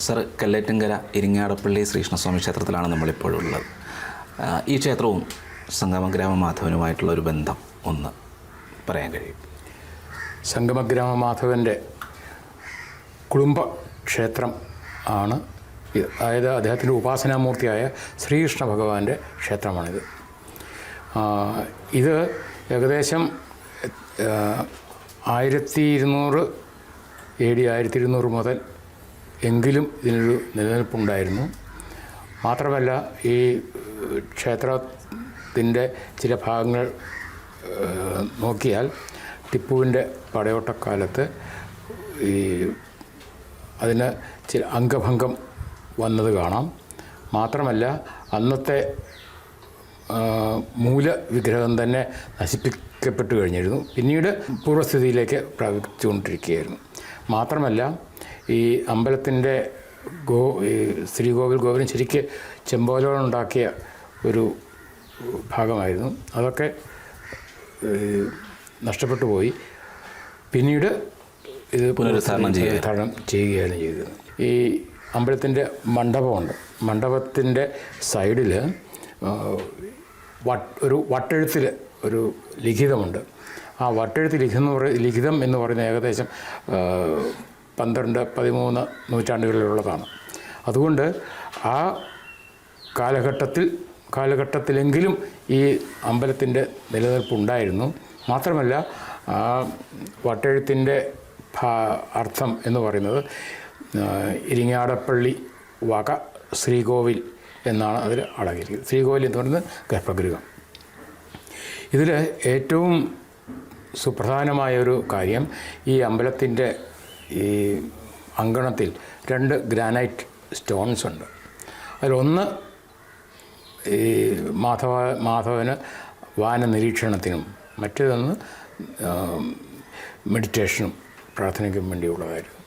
Sir, Kallettumkara Iringadappally Sreekrishnaswamy ക്ഷേത്രത്തിലാണ് നമ്മളിപ്പോഴുള്ളത്. ഈ ക്ഷേത്രവും സംഗമഗ്രാമ മാധവനുമായിട്ടുള്ള ഒരു ബന്ധം ഒന്ന് പറയാൻ കഴിയും? സംഗമഗ്രാമ മാധവൻ്റെ കുടുംബ ക്ഷേത്രം ആണ് ഇത്. അതായത് അദ്ദേഹത്തിൻ്റെ ഉപാസനാമൂർത്തിയായ ശ്രീകൃഷ്ണ ഭഗവാന്റെ ക്ഷേത്രമാണിത്. ഇത് ഏകദേശം 1200 AD 1200 മുതൽ എങ്കിലും ഇതിനൊരു നിലനിൽപ്പുണ്ടായിരുന്നു. മാത്രമല്ല, ഈ ക്ഷേത്രത്തിൻ്റെ ചില ഭാഗങ്ങൾ നോക്കിയാൽ ടിപ്പുവിൻ്റെ പടയോട്ടക്കാലത്ത് ഈ അതിന് ചില അംഗഭംഗം വന്നത് കാണാം. മാത്രമല്ല, അന്നത്തെ മൂലവിഗ്രഹം തന്നെ നശിപ്പിക്കപ്പെട്ടു കഴിഞ്ഞിരുന്നു. പിന്നീട് പൂർവ്വസ്ഥിതിയിലേക്ക് പ്രാപിച്ചുകൊണ്ടിരിക്കുകയായിരുന്നു. മാത്രമല്ല, ഈ അമ്പലത്തിൻ്റെ ശ്രീകോവിൽ ഗോപുരം ശരിക്ക് ചെമ്പോലോടുണ്ടാക്കിയ ഒരു ഭാഗമായിരുന്നു. അതൊക്കെ നഷ്ടപ്പെട്ടു പോയി. പിന്നീട് ഇത് പുനരുദ്ധാരണം ചെയ്യുകയാണ് ചെയ്തത്. ഈ അമ്പലത്തിൻ്റെ മണ്ഡപമുണ്ട്. മണ്ഡപത്തിൻ്റെ സൈഡിൽ ഒരു വട്ടെഴുത്തിൽ ഒരു ലിഖിതമുണ്ട്. ആ വട്ടെഴുത്ത് ലിഖിതം എന്ന് പറയുന്നത് ഏകദേശം 12-13 നൂറ്റാണ്ടുകളിലുള്ളതാണ്. അതുകൊണ്ട് ആ കാലഘട്ടത്തിലെങ്കിലും ഈ അമ്പലത്തിൻ്റെ നിലനിൽപ്പുണ്ടായിരുന്നു. മാത്രമല്ല, ആ വട്ടെഴുത്തിൻ്റെ അർത്ഥം എന്ന് പറയുന്നത് ഇരിങ്ങാടപ്പള്ളി വക ശ്രീകോവിൽ എന്നാണ് അതിൽ അടങ്ങിയിരിക്കുന്നത്. ശ്രീകോവിൽ എന്ന് പറയുന്നത് ഗർഭഗൃഹം. ഇതിൽ ഏറ്റവും സുപ്രധാനമായൊരു കാര്യം, ഈ അമ്പലത്തിൻ്റെ ഈ അങ്കണത്തിൽ 2 ഗ്രാനൈറ്റ് സ്റ്റോൺസ് ഉണ്ട്. അതിലൊന്ന് ഈ മാധവന് വാന നിരീക്ഷണത്തിനും മറ്റേതൊന്ന് മെഡിറ്റേഷനും പ്രാർത്ഥനയ്ക്കും വേണ്ടിയുള്ളതായിരുന്നു.